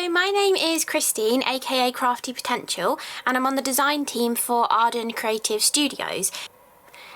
Hello, my name is Christine, aka Crafty Potential, and I'm on the design team for Arden Creative Studios.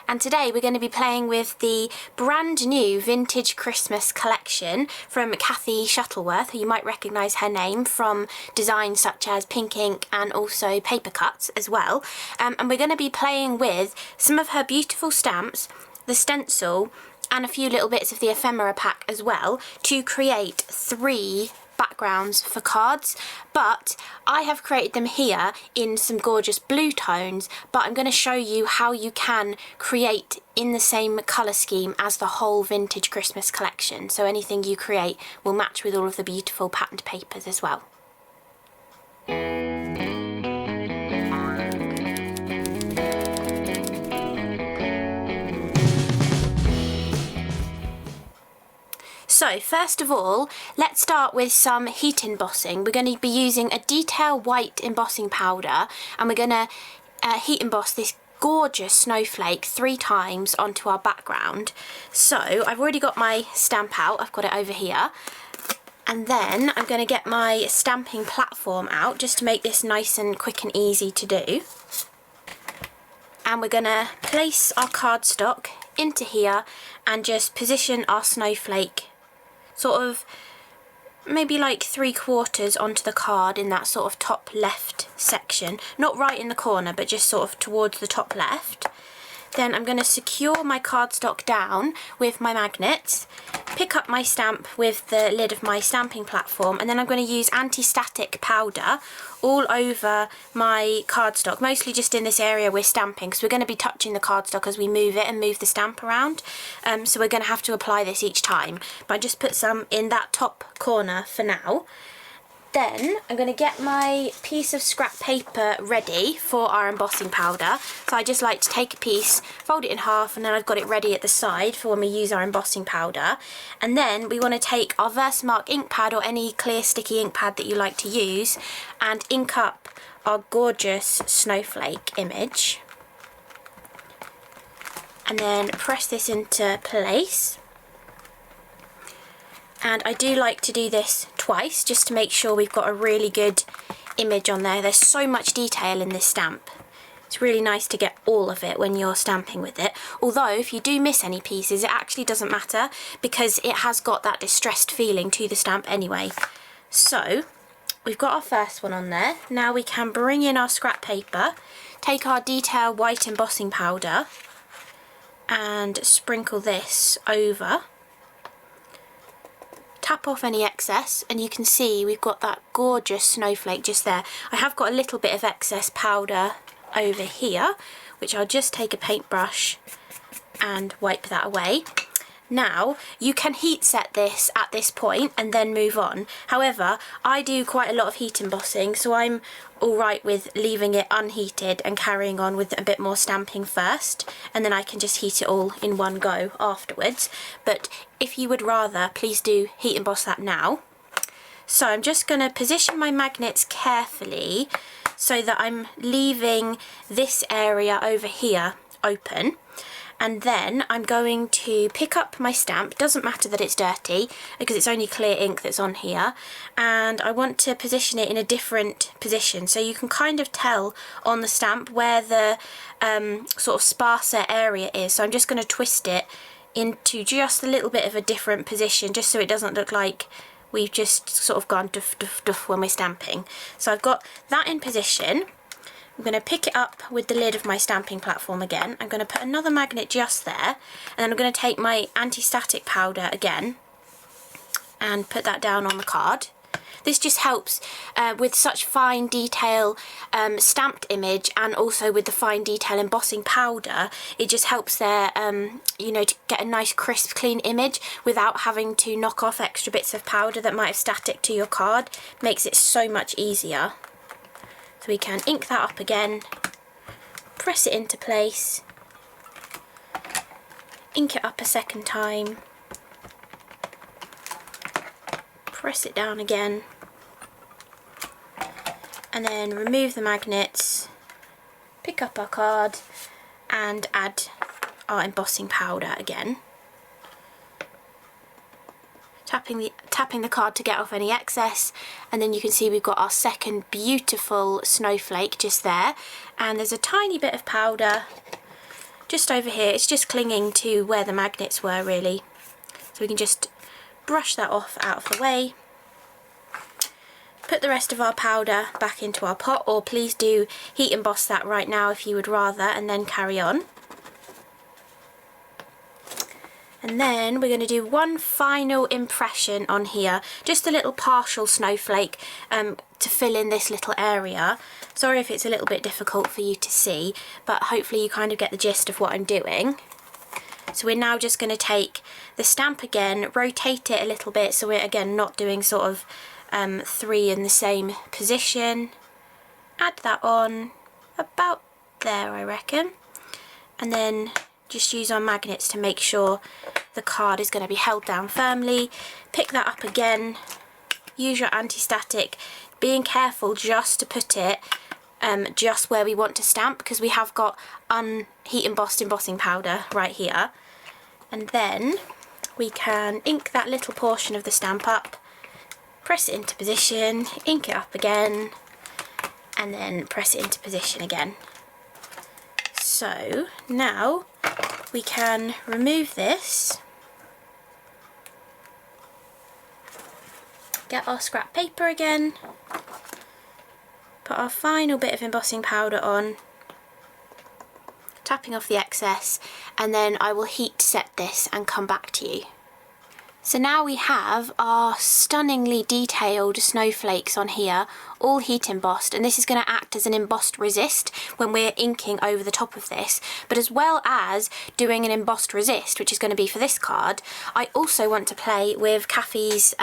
And today we're going to be playing with the brand new vintage Christmas collection from Kathy Shuttleworth, who you might recognise her name from designs such as Pink Ink and also paper cuts as well. And we're going to be playing with some of her beautiful stamps, the stencil, and a few little bits of the ephemera pack as well to create 3 backgrounds for cards, but I have created them here in some gorgeous blue tones, but I'm going to show you how you can create in the same colour scheme as the whole vintage Christmas collection, so anything you create will match with all of the beautiful patterned papers as well. So first of all, let's start with some heat embossing. We're going to be using a detail white embossing powder, and we're going to heat emboss this gorgeous snowflake 3 times onto our background. So I've already got my stamp out, I've got it over here. And then I'm going to get my stamping platform out just to make this nice and quick and easy to do. And we're going to place our cardstock into here and just position our snowflake sort of maybe like 3/4 onto the card in that sort of top left section, not right in the corner but just sort of towards the top left. Then I'm going to secure my cardstock down with my magnets, pick up my stamp with the lid of my stamping platform, and then I'm going to use anti-static powder all over my cardstock, mostly just in this area we're stamping because we're going to be touching the cardstock as we move it and move the stamp around, so we're going to have to apply this each time, but I just put some in that top corner for now. Then I'm going to get my piece of scrap paper ready for our embossing powder. So I just like to take a piece, fold it in half, and then I've got it ready at the side for when we use our embossing powder. And then we want to take our Versamark ink pad or any clear sticky ink pad that you like to use and ink up our gorgeous snowflake image. And then press this into place. And I do like to do this twice just to make sure we've got a really good image on there. There's so much detail in this stamp. It's really nice to get all of it when you're stamping with it. Although if you do miss any pieces, it actually doesn't matter because it has got that distressed feeling to the stamp anyway. So we've got our first one on there. Now we can bring in our scrap paper, take our detail white embossing powder and sprinkle this over. Tap off any excess and you can see we've got that gorgeous snowflake just there. I have got a little bit of excess powder over here, which I'll just take a paintbrush and wipe that away. Now you can heat set this at this point and then move on. However, I do quite a lot of heat embossing, so I'm alright with leaving it unheated and carrying on with a bit more stamping first, and then I can just heat it all in one go afterwards. But if you would rather, please do heat emboss that now. So I'm just going to position my magnets carefully so that I'm leaving this area over here open. And then I'm going to pick up my stamp. Doesn't matter that it's dirty because it's only clear ink that's on here, and I want to position it in a different position so you can kind of tell on the stamp where the sort of sparser area is. So I'm just going to twist it into just a little bit of a different position just so it doesn't look like we've just sort of gone duff duff duff when we're stamping. So I've got that in position. I'm going to pick it up with the lid of my stamping platform again. I'm going to put another magnet just there, and then I'm going to take my anti-static powder again and put that down on the card. This just helps with such fine detail stamped image, and also with the fine detail embossing powder. It just helps there, you know, to get a nice crisp clean image without having to knock off extra bits of powder that might have static to your card. Makes it so much easier. So we can ink that up again, press it into place, ink it up a second time, press it down again, and then remove the magnets, pick up our card and add our embossing powder again. tapping the card to get off any excess, and then you can see we've got our second beautiful snowflake just there, and there's a tiny bit of powder just over here. It's just clinging to where the magnets were really, so we can just brush that off out of the way. Put the rest of our powder back into our pot, or please do heat emboss that right now if you would rather, and then carry on. And then we're going to do one final impression on here, just a little partial snowflake to fill in this little area. Sorry if it's a little bit difficult for you to see, but hopefully you kind of get the gist of what I'm doing. So we're now just going to take the stamp again, rotate it a little bit so we're again not doing sort of 3 in the same position. Add that on about there, I reckon, and then just use our magnets to make sure the card is going to be held down firmly. Pick that up again, use your anti-static, being careful just to put it just where we want to stamp, because we have got unheat embossed embossing powder right here. And then we can ink that little portion of the stamp up, press it into position, ink it up again, and then press it into position again. So now we can remove this, get our scrap paper again, put our final bit of embossing powder on, tapping off the excess, and then I will heat set this and come back to you. So now we have our stunningly detailed snowflakes on here, all heat embossed, and this is going to act as an embossed resist when we're inking over the top of this. But as well as doing an embossed resist, which is going to be for this card, I also want to play with Kathy's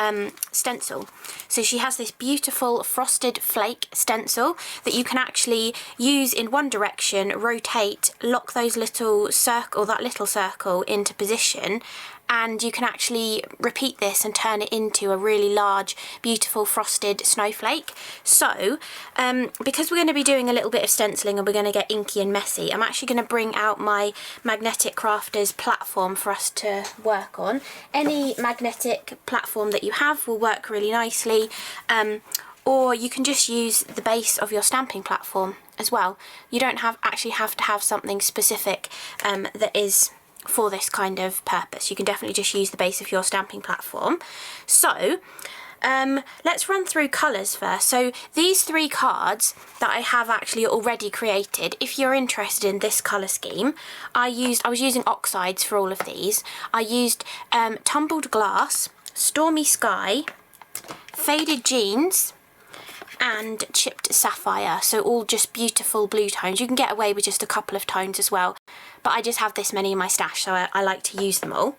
stencil. So she has this beautiful frosted flake stencil that you can actually use in one direction, rotate, lock those little that little circle into position, and you can actually repeat this and turn it into a really large, beautiful frosted snowflake. So, because we're going to be doing a little bit of stenciling and we're going to get inky and messy, I'm actually going to bring out my Magnetic Crafters platform for us to work on. Any magnetic platform that you have will work really nicely, or you can just use the base of your stamping platform as well. You don't actually have to have something specific that is for this kind of purpose. You can definitely just use the base of your stamping platform. So let's run through colours first. So these 3 cards that I have actually already created, if you're interested in this colour scheme, I was using oxides for all of these. I used Tumbled Glass, Stormy Sky, Faded Jeans, and Chipped Sapphire, so all just beautiful blue tones. You can get away with just a couple of tones as well, but I just have this many in my stash, so I like to use them all.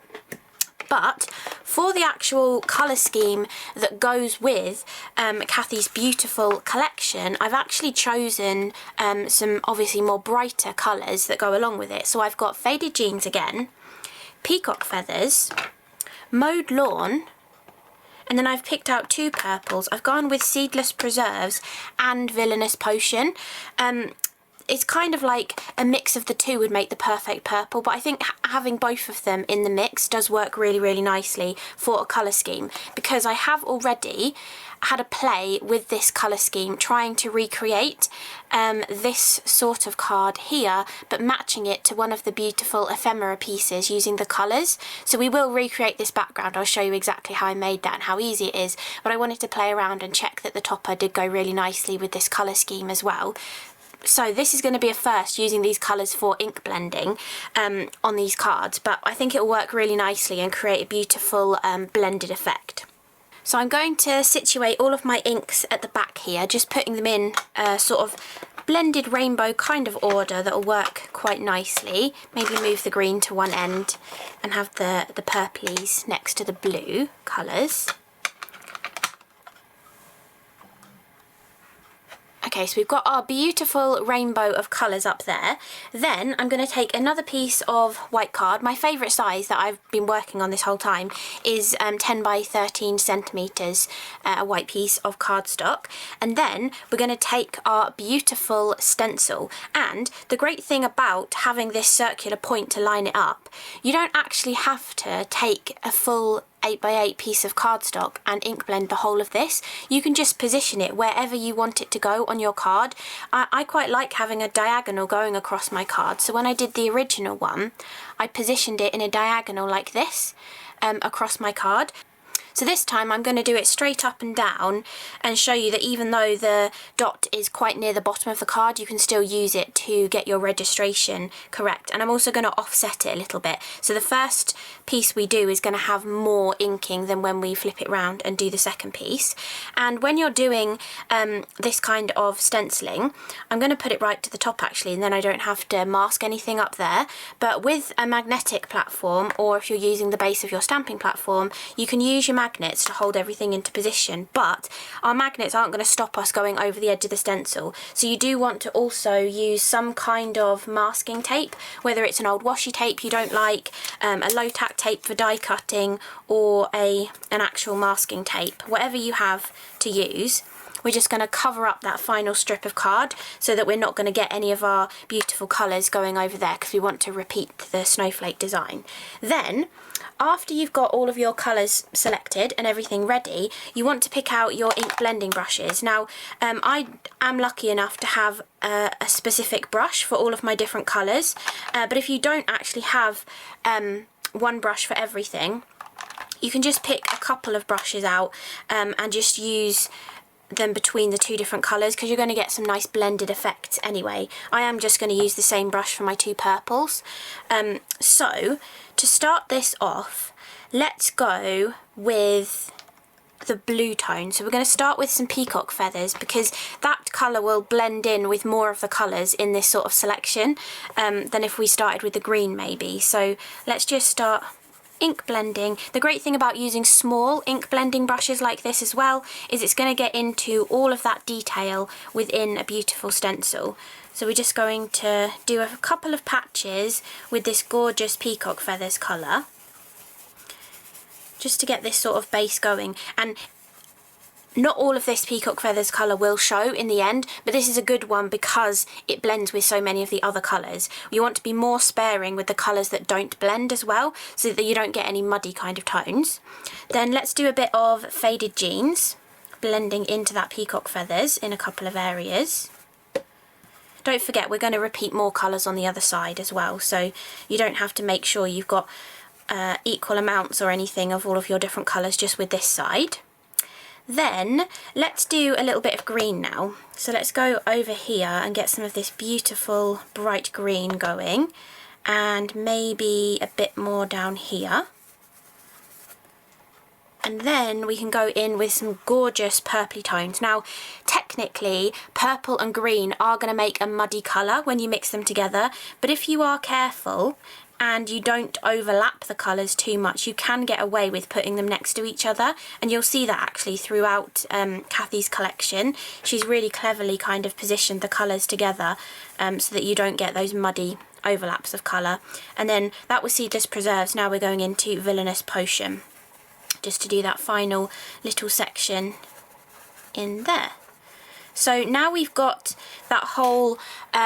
But for the actual colour scheme that goes with Kathy's beautiful collection, I've actually chosen some obviously more brighter colours that go along with it. So I've got Faded Jeans again, Peacock Feathers, Mowed Lawn, and then I've picked out 2 purples. I've gone with Seedless Preserves and Villainous Potion. It's kind of like a mix of the 2 would make the perfect purple, but I think having both of them in the mix does work really, really nicely for a colour scheme, because I have already had a play with this colour scheme trying to recreate this sort of card here, but matching it to one of the beautiful ephemera pieces using the colours. So we will recreate this background. I'll show you exactly how I made that and how easy it is, but I wanted to play around and check that the topper did go really nicely with this colour scheme as well. So this is going to be a first using these colours for ink blending on these cards, but I think it will work really nicely and create a beautiful blended effect. So I'm going to situate all of my inks at the back here, just putting them in a sort of blended rainbow kind of order that will work quite nicely. Maybe move the green to one end and have the purplies next to the blue colours. Okay, so we've got our beautiful rainbow of colours up there. Then I'm going to take another piece of white card. My favourite size that I've been working on this whole time is 10 by 13 centimetres, a white piece of cardstock. And then we're going to take our beautiful stencil. And the great thing about having this circular point to line it up, you don't actually have to take a full 8x8 piece of cardstock and ink blend the whole of this. You can just position it wherever you want it to go on your card. I quite like having a diagonal going across my card, so when I did the original one, I positioned it in a diagonal like this across my card. So this time I'm going to do it straight up and down and show you that even though the dot is quite near the bottom of the card, you can still use it to get your registration correct. And I'm also going to offset it a little bit. So the first piece we do is going to have more inking than when we flip it round and do the second piece. And when you're doing this kind of stenciling, I'm going to put it right to the top actually, and then I don't have to mask anything up there. But with a magnetic platform, or if you're using the base of your stamping platform, you can use your magnets to hold everything into position, but our magnets aren't going to stop us going over the edge of the stencil. So you do want to also use some kind of masking tape, whether it's an old washi tape you don't like, a low tack tape for die cutting, or an actual masking tape, whatever you have to use. We're just going to cover up that final strip of card so that we're not going to get any of our beautiful colours going over there, because we want to repeat the snowflake design. Then, after you've got all of your colours selected and everything ready, you want to pick out your ink blending brushes. Now, I am lucky enough to have a specific brush for all of my different colours, but if you don't actually have one brush for everything, you can just pick a couple of brushes out and just use them between the two different colours, because you're going to get some nice blended effects anyway. I am just going to use the same brush for my two purples. So to start this off, let's go with the blue tone. So we're going to start with some peacock feathers, because that colour will blend in with more of the colours in this sort of selection than if we started with the green maybe. So let's just start ink blending. The great thing about using small ink blending brushes like this as well is it's going to get into all of that detail within a beautiful stencil. So we're just going to do a couple of patches with this gorgeous peacock feathers colour, just to get this sort of base going. And not all of this peacock feathers colour will show in the end, but this is a good one because it blends with so many of the other colours. You want to be more sparing with the colours that don't blend as well, so that you don't get any muddy kind of tones. Then let's do a bit of faded jeans, blending into that peacock feathers in a couple of areas. Don't forget, we're going to repeat more colours on the other side as well, so you don't have to make sure you've got equal amounts or anything of all of your different colours just with this side. Then let's do a little bit of green now. So let's go over here and get some of this beautiful bright green going, and maybe a bit more down here. And then we can go in with some gorgeous purpley tones. Now, technically, purple and green are going to make a muddy colour when you mix them together, but if you are careful and you don't overlap the colours too much, you can get away with putting them next to each other, and you'll see that actually throughout Kathy's collection. She's really cleverly kind of positioned the colours together so that you don't get those muddy overlaps of colour. And then that was Seedless Preserves. Now we're going into Villainous Potion, just to do that final little section in there. So now we've got that whole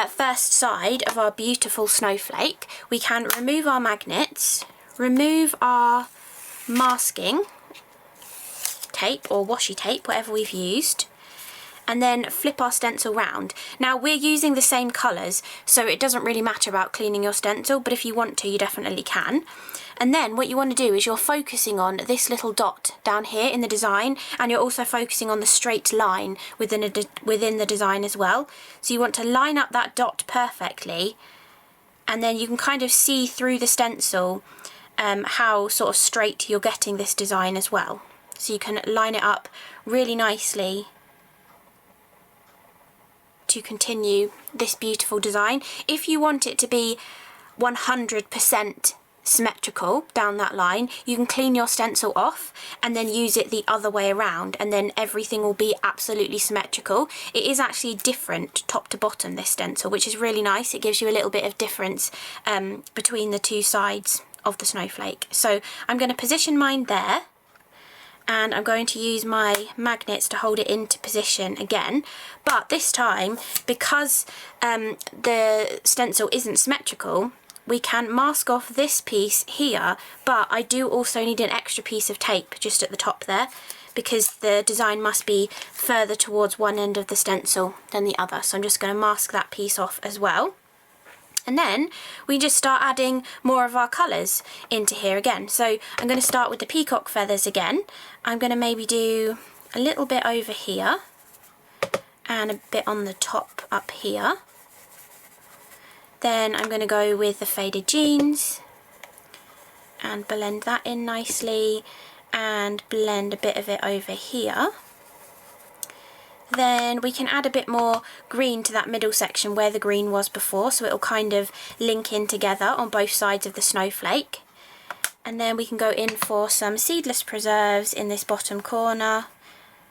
first side of our beautiful snowflake, we can remove our magnets, remove our masking tape or washi tape, whatever we've used, and then flip our stencil round. Now we're using the same colours, so it doesn't really matter about cleaning your stencil, but if you want to, you definitely can. And then what you want to do is you're focusing on this little dot down here in the design, and you're also focusing on the straight line within the design as well. So you want to line up that dot perfectly, and then you can kind of see through the stencil how sort of straight you're getting this design as well. So you can line it up really nicely to continue this beautiful design. If you want it to be 100% symmetrical down that line, you can clean your stencil off and then use it the other way around, and then everything will be absolutely symmetrical. It is actually different top to bottom, this stencil, which is really nice. It gives you a little bit of difference between the two sides of the snowflake. So I'm going to position mine there, and I'm going to use my magnets to hold it into position again, but this time, because the stencil isn't symmetrical, we can mask off this piece here, but I do also need an extra piece of tape just at the top there, because the design must be further towards one end of the stencil than the other. So I'm just going to mask that piece off as well. And then we just start adding more of our colours into here again. So I'm going to start with the peacock feathers again. I'm going to maybe do a little bit over here and a bit on the top up here. Then I'm going to go with the faded jeans and blend that in nicely and blend a bit of it over here. Then we can add a bit more green to that middle section where the green was before, so it'll kind of link in together on both sides of the snowflake. And then we can go in for some seedless preserves in this bottom corner,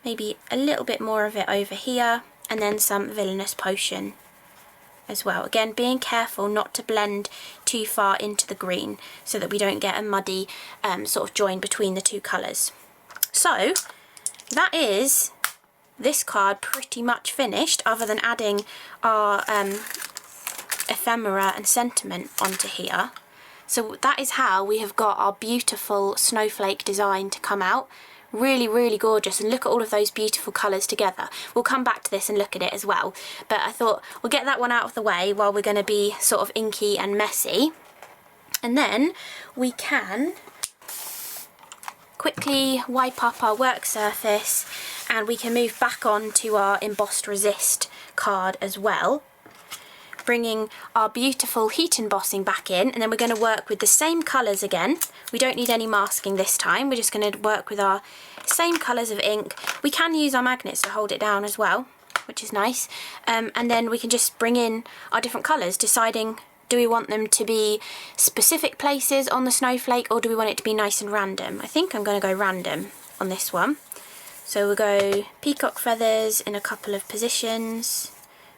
maybe a little bit more of it over here, and then some villainous potion as well. Again, being careful not to blend too far into the green so that we don't get a muddy sort of join between the two colours. So that is this card pretty much finished, other than adding our ephemera and sentiment onto here. So that is how we have got our beautiful snowflake design to come out. Really, really gorgeous, and look at all of those beautiful colours together. We'll come back to this and look at it as well, but I thought we'll get that one out of the way while we're going to be sort of inky and messy, and then we can quickly wipe up our work surface and we can move back on to our embossed resist card as well, bringing our beautiful heat embossing back in, and then we're going to work with the same colours again. We don't need any masking this time, we're just going to work with our same colours of ink. We can use our magnets to hold it down as well, which is nice, and then we can just bring in our different colours, deciding do we want them to be specific places on the snowflake or do we want it to be nice and random. I think I'm going to go random on this one. So we'll go peacock feathers in a couple of positions,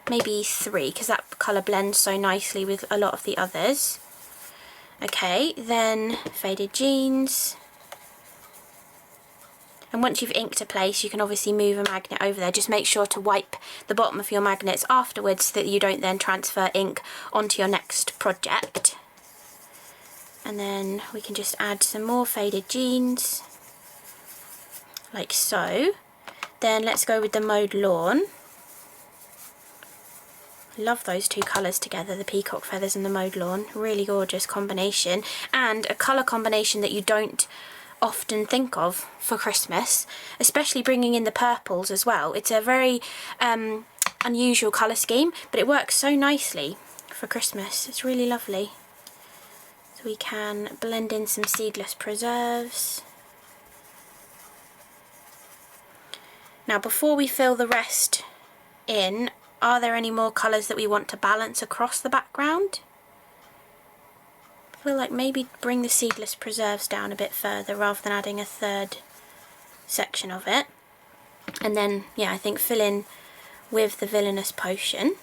maybe 3, because that colour blends so nicely with a lot of the others. Okay, then faded jeans. And once you've inked a place, you can obviously move a magnet over there. Just make sure to wipe the bottom of your magnets afterwards so that you don't then transfer ink onto your next project. And then we can just add some more faded jeans, like so. Then let's go with the mowed lawn. Love those two colours together, the peacock feathers and the mowed lawn. Really gorgeous combination, and a colour combination that you don't often think of for Christmas, especially bringing in the purples as well. It's a very unusual colour scheme, but it works so nicely for Christmas. It's really lovely. So we can blend in some seedless preserves. Now before we fill the rest in, are there any more colours that we want to balance across the background? I feel like maybe bring the seedless preserves down a bit further rather than adding a third section of it. And then, yeah, I think fill in with the villainous potion.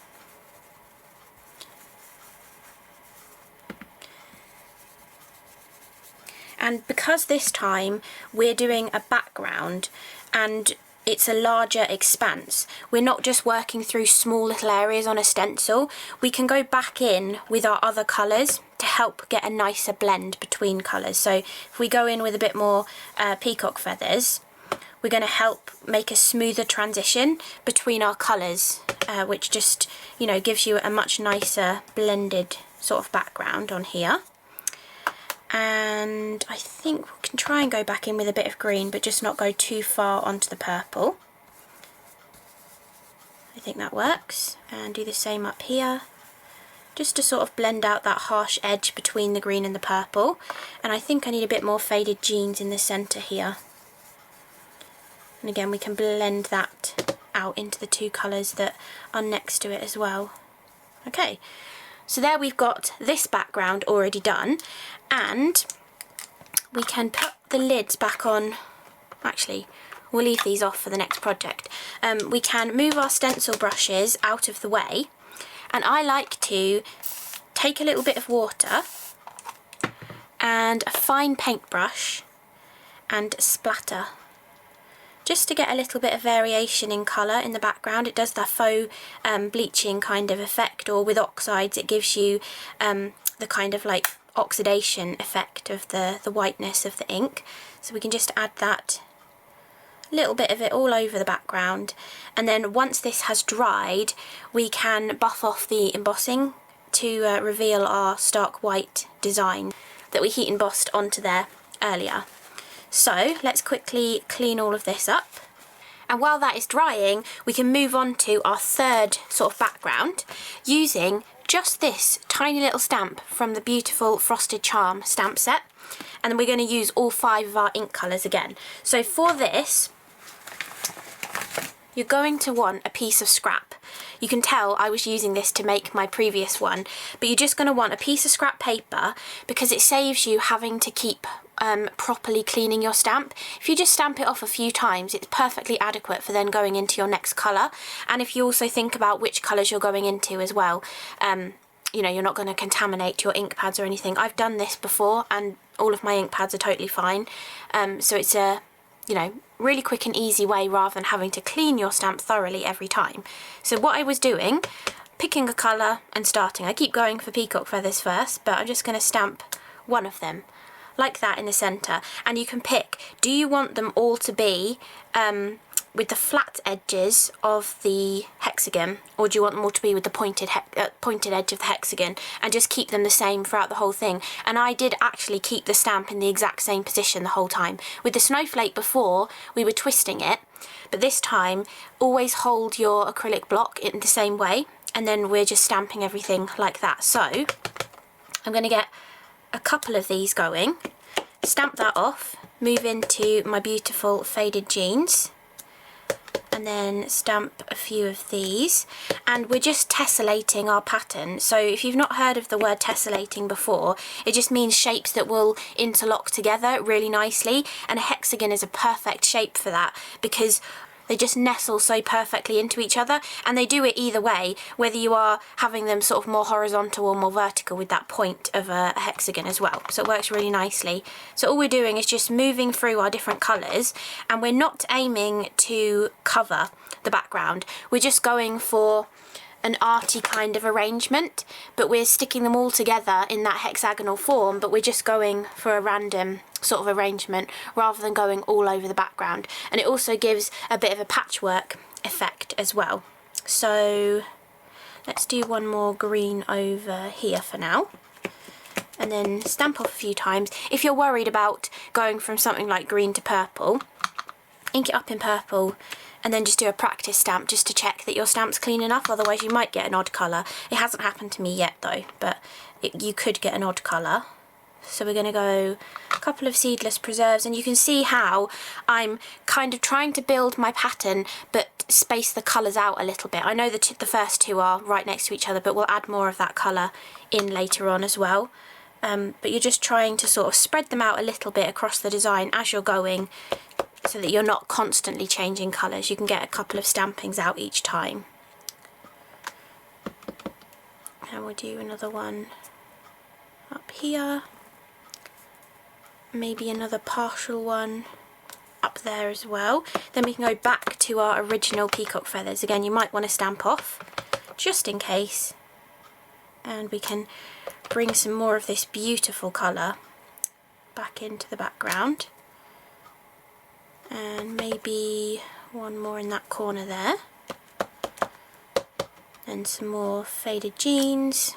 And because this time we're doing a background and it's a larger expanse, we're not just working through small little areas on a stencil, we can go back in with our other colours to help get a nicer blend between colours. So if we go in with a bit more peacock feathers, we're going to help make a smoother transition between our colours, which just, you know, gives you a much nicer blended sort of background on here. And I think we can try and go back in with a bit of green, but just not go too far onto the purple. I think that works. And do the same up here, just to sort of blend out that harsh edge between the green and the purple. And I think I need a bit more faded jeans in the centre here. And again, we can blend that out into the two colours that are next to it as well. Okay. So there we've got this background already done, and we can put the lids back on. Actually, we'll leave these off for the next project. We can move our stencil brushes out of the way, and I like to take a little bit of water and a fine paintbrush and splatter, just to get a little bit of variation in colour in the background. It does the faux bleaching kind of effect, or with oxides it gives you the kind of like oxidation effect of the whiteness of the ink. So we can just add that little bit of it all over the background, and then once this has dried we can buff off the embossing to reveal our stark white design that we heat embossed onto there earlier. So let's quickly clean all of this up, and while that is drying we can move on to our third sort of background using just this tiny little stamp from the beautiful Frosted Charm stamp set, and then we're going to use all 5 of our ink colours again. So for this you're going to want a piece of scrap. You can tell I was using this to make my previous one, but you're just going to want a piece of scrap paper because it saves you having to keep properly cleaning your stamp. If you just stamp it off a few times, it's perfectly adequate for then going into your next colour. And if you also think about which colours you're going into as well, you know, you're not going to contaminate your ink pads or anything. I've done this before and all of my ink pads are totally fine. So it's a, you know, really quick and easy way rather than having to clean your stamp thoroughly every time. So what I was doing, picking a colour and starting. I keep going for peacock feathers first, but I'm just going to stamp one of them like that in the centre, and you can pick, do you want them all to be with the flat edges of the hexagon, or do you want them all to be with the pointed edge of the hexagon, and just keep them the same throughout the whole thing. And I did actually keep the stamp in the exact same position the whole time. With the snowflake before, we were twisting it, but this time always hold your acrylic block in the same way, and then we're just stamping everything like that. So I'm going to get a couple of these going, stamp that off, move into my beautiful faded jeans, and then stamp a few of these, and we're just tessellating our pattern. So if you've not heard of the word tessellating before, it just means shapes that will interlock together really nicely, and a hexagon is a perfect shape for that because they just nestle so perfectly into each other, and they do it either way, whether you are having them sort of more horizontal or more vertical with that point of a hexagon as well. So it works really nicely. So all we're doing is just moving through our different colours, and we're not aiming to cover the background. We're just going for an arty kind of arrangement, but we're sticking them all together in that hexagonal form, but we're just going for a random sort of arrangement rather than going all over the background. And it also gives a bit of a patchwork effect as well. So let's do one more green over here for now, and then stamp off a few times. If you're worried about going from something like green to purple, ink it up in purple and then just do a practice stamp just to check that your stamp's clean enough, otherwise you might get an odd colour. It hasn't happened to me yet though, but you could get an odd colour. So we're going to go a couple of seedless preserves, and you can see how I'm kind of trying to build my pattern but space the colours out a little bit. I know the first two are right next to each other, but we'll add more of that colour in later on as well. But you're just trying to sort of spread them out a little bit across the design as you're going, so that you're not constantly changing colours. You can get a couple of stampings out each time. And we'll do another one up here. Maybe another partial one up there as well. Then we can go back to our original peacock feathers. Again, you might want to stamp off just in case. And we can bring some more of this beautiful colour back into the background. And maybe one more in that corner there, and some more faded jeans.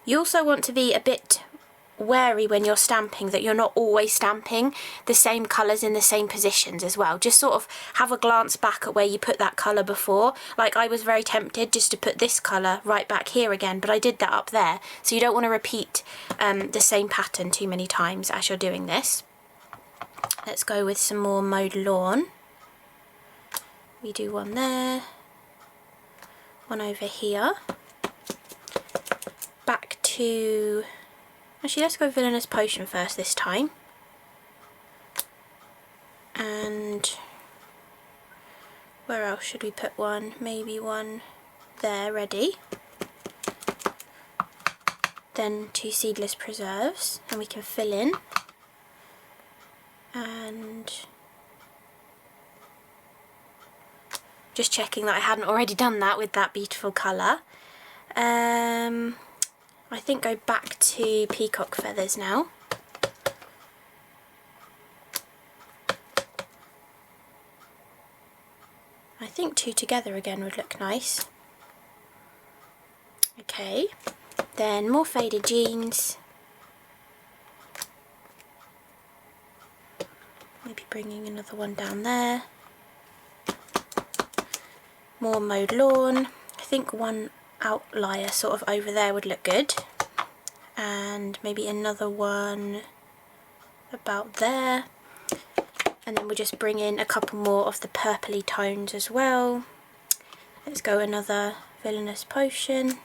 You also want to be a bit wary when you're stamping that you're not always stamping the same colours in the same positions as well. Just sort of have a glance back at where you put that colour before. Like I was very tempted just to put this colour right back here again, but I did that up there. So you don't want to repeat the same pattern too many times as you're doing this. Let's go with some more mowed lawn. We do one there, one over here. Back to, actually let's go Villainous Potion first this time. And where else should we put one? Maybe one there ready. Then 2 seedless preserves, and we can fill in. And just checking that I hadn't already done that with that beautiful colour. I think go back to peacock feathers now. I think 2 together again would look nice. Okay, then more faded jeans. Maybe bringing another one down there. More mowed lawn. I think one outlier sort of over there would look good. And maybe another one about there. And then we'll just bring in a couple more of the purpley tones as well. Let's go another villainous potion.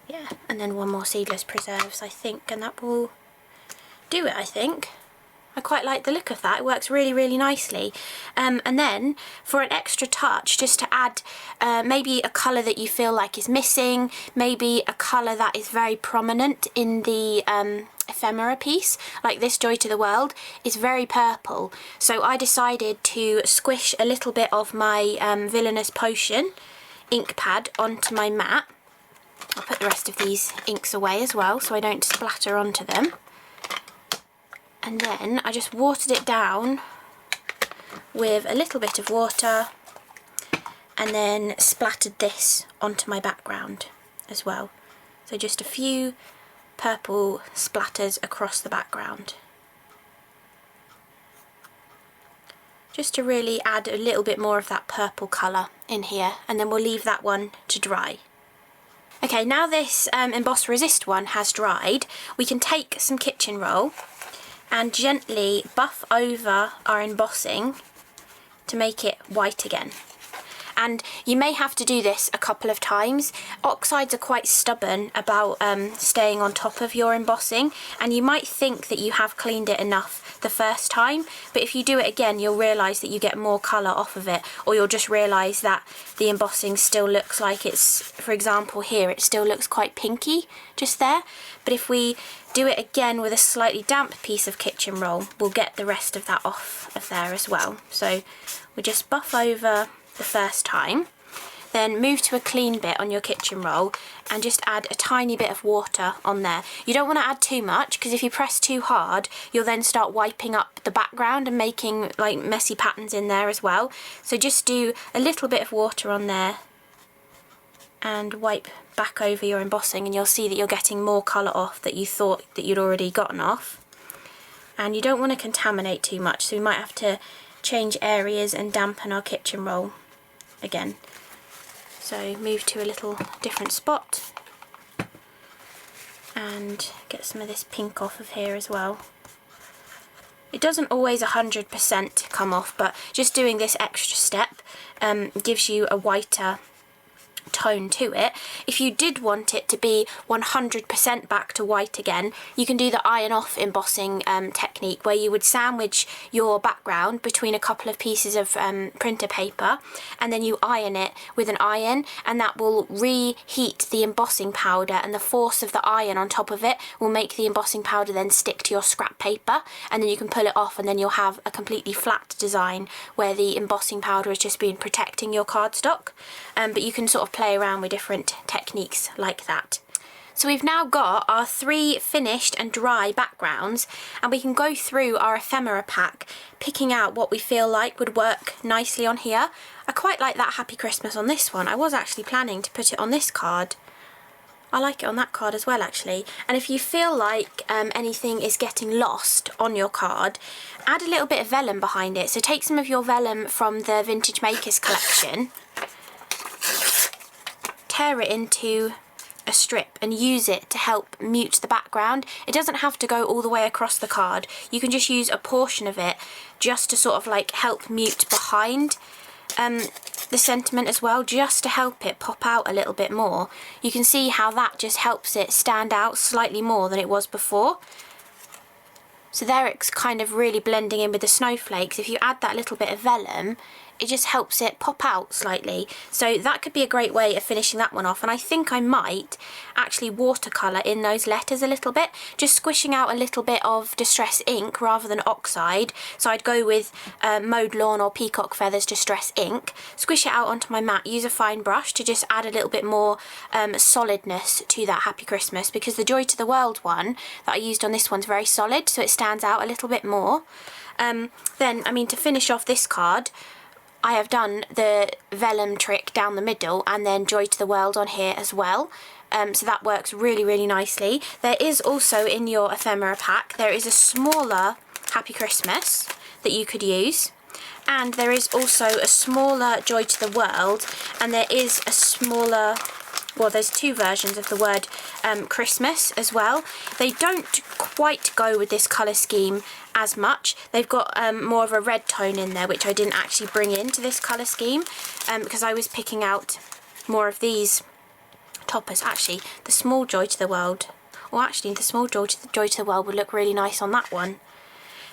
Yeah, and then one more seedless preserves, I think, and that will do it, I think. I quite like the look of that. It works really, really nicely. And then for an extra touch, just to add maybe a colour that you feel like is missing, maybe a colour that is very prominent in the ephemera piece, like this Joy to the World is very purple. So I decided to squish a little bit of my Villainous Potion ink pad onto my mat. I'll put the rest of these inks away as well so I don't splatter onto them. And then I just watered it down with a little bit of water and then splattered this onto my background as well. So just a few purple splatters across the background. Just to really add a little bit more of that purple colour in here, and then we'll leave that one to dry. Okay, now this Embossed Resist one has dried, we can take some kitchen roll and gently buff over our embossing to make it white again. And you may have to do this a couple of times. Oxides are quite stubborn about staying on top of your embossing, and you might think that you have cleaned it enough the first time, but if you do it again you'll realise that you get more colour off of it, or you'll just realise that the embossing still looks like it's, for example here, it still looks quite pinky just there. But if we do it again with a slightly damp piece of kitchen roll, we'll get the rest of that off of there as well. So we just buff over the first time, then move to a clean bit on your kitchen roll and just add a tiny bit of water on there. You don't want to add too much, because if you press too hard you'll then start wiping up the background and making like messy patterns in there as well. So just do a little bit of water on there and wipe back over your embossing, and you'll see that you're getting more colour off that you thought that you'd already gotten off. And you don't want to contaminate too much, so we might have to change areas and dampen our kitchen roll again. So move to a little different spot and get some of this pink off of here as well. It doesn't always 100% come off, but just doing this extra step gives you a whiter tone to it. If you did want it to be 100% back to white again, you can do the iron off embossing technique, where you would sandwich your background between a couple of pieces of printer paper, and then you iron it with an iron, and that will reheat the embossing powder, and the force of the iron on top of it will make the embossing powder then stick to your scrap paper, and then you can pull it off and then you'll have a completely flat design where the embossing powder has just been protecting your cardstock. But you can sort of play around with different techniques like that. So we've now got our 3 finished and dry backgrounds, and we can go through our ephemera pack picking out what we feel like would work nicely on here. I quite like that Happy Christmas on this one. I was actually planning to put it on this card. I like it on that card as well actually. And if you feel like anything is getting lost on your card, add a little bit of vellum behind it. So take some of your vellum from the Vintage Makers collection, tear it into a strip and use it to help mute the background. It doesn't have to go all the way across the card. You can just use a portion of it just to sort of like help mute behind the sentiment as well, just to help it pop out a little bit more. You can see how that just helps it stand out slightly more than it was before. So there it's kind of really blending in with the snowflakes. If you add that little bit of vellum, it just helps it pop out slightly. So that could be a great way of finishing that one off. And I think I might actually watercolour in those letters a little bit, just squishing out a little bit of Distress ink rather than oxide. So I'd go with Mowed Lawn or Peacock Feathers Distress ink, squish it out onto my mat, use a fine brush to just add a little bit more solidness to that Happy Christmas, because the Joy to the World one that I used on this one's very solid, so it stands out a little bit more. Then, I mean, to finish off this card, I have done the vellum trick down the middle and then Joy to the World on here as well. So that works really, really nicely. There is also in your ephemera pack, there is a smaller Happy Christmas that you could use. And there is also a smaller Joy to the World, and there is a smaller, well, there's two versions of the word Christmas as well. They don't quite go with this colour scheme as much. They've got more of a red tone in there, which I didn't actually bring into this colour scheme because I was picking out more of these toppers. Actually, the small Joy to the World, or actually the small Joy to the World would look really nice on that one.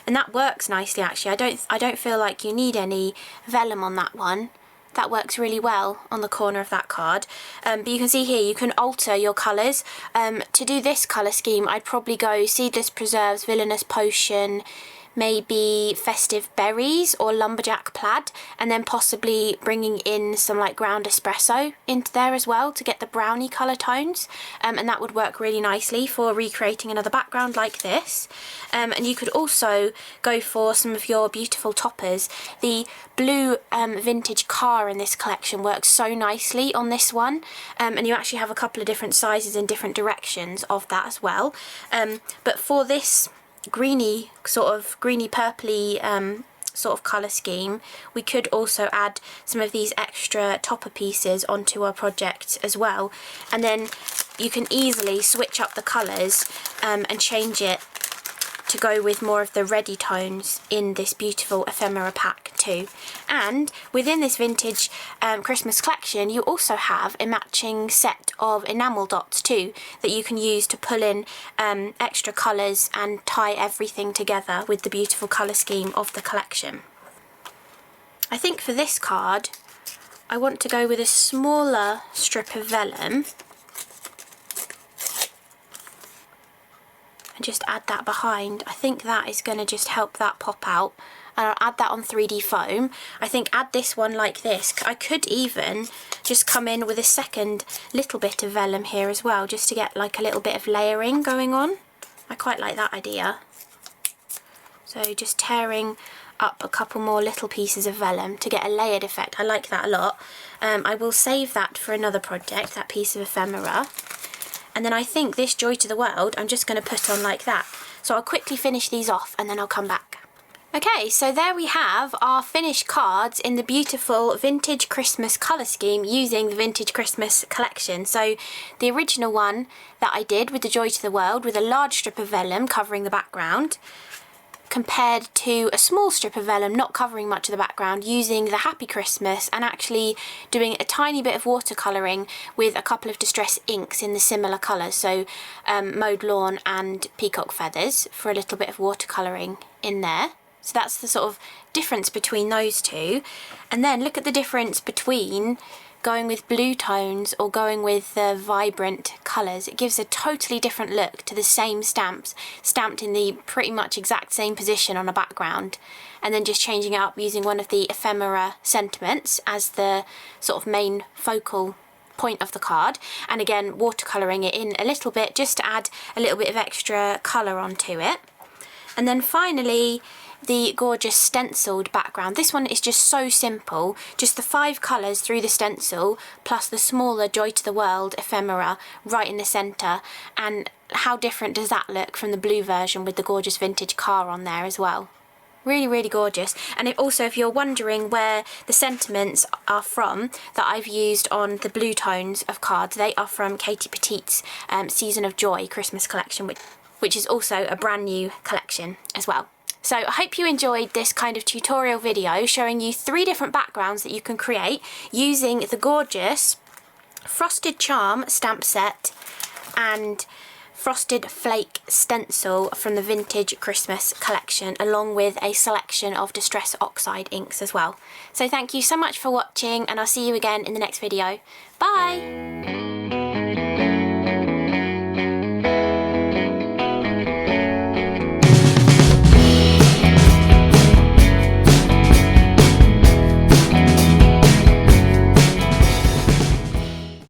And that works nicely actually. I don't feel like you need any vellum on that one. That works really well on the corner of that card. But you can see here, you can alter your colours. To do this colour scheme, I'd probably go Seedless Preserves, Villainous Potion, maybe Festive Berries or Lumberjack Plaid, and then possibly bringing in some like ground espresso into there as well to get the brownie colour tones, and that would work really nicely for recreating another background like this. And you could also go for some of your beautiful toppers. The blue vintage car in this collection works so nicely on this one, and you actually have a couple of different sizes in different directions of that as well. But for this greeny purpley sort of colour scheme, we could also add some of these extra topper pieces onto our project as well, and then you can easily switch up the colours and change it to go with more of the reddy tones in this beautiful ephemera pack too. And within this vintage Christmas collection, you also have a matching set of enamel dots too that you can use to pull in extra colours and tie everything together with the beautiful colour scheme of the collection. I think for this card I want to go with a smaller strip of vellum and just add that behind. I think that is going to just help that pop out, and I'll add that on 3D foam. I think add this one like this. I could even just come in with a second little bit of vellum here as well, just to get like a little bit of layering going on. I quite like that idea. So just tearing up a couple more little pieces of vellum to get a layered effect. I like that a lot. I will save that for another project, that piece of ephemera. And then I think this Joy to the World I'm just going to put on like that. So I'll quickly finish these off and then I'll come back. Okay, so there we have our finished cards in the beautiful vintage Christmas colour scheme using the vintage Christmas collection. So the original one that I did with the Joy to the World with a large strip of vellum covering the background, compared to a small strip of vellum not covering much of the background, using the Happy Christmas and actually doing a tiny bit of watercolouring with a couple of Distress inks in the similar colours, so Mowed Lawn and Peacock Feathers, for a little bit of watercolouring in there. So that's the sort of difference between those two. And then look at the difference between going with blue tones or going with the vibrant colours. It gives a totally different look to the same stamps, stamped in the pretty much exact same position on a background, and then just changing it up using one of the ephemera sentiments as the sort of main focal point of the card, and again watercolouring it in a little bit just to add a little bit of extra colour onto it. And then finally the gorgeous stenciled background. This one is just so simple, just the 5 colours through the stencil plus the smaller Joy to the World ephemera right in the centre, and how different does that look from the blue version with the gorgeous vintage car on there as well. Really, really gorgeous. And if you're wondering where the sentiments are from that I've used on the blue tones of cards, they are from Katie Petit's Season of Joy Christmas collection, which is also a brand new collection as well. So I hope you enjoyed this kind of tutorial video showing you 3 different backgrounds that you can create using the gorgeous Frosted Charm stamp set and Frosted Flake stencil from the Vintage Christmas collection, along with a selection of Distress Oxide inks as well. So thank you so much for watching, and I'll see you again in the next video. Bye!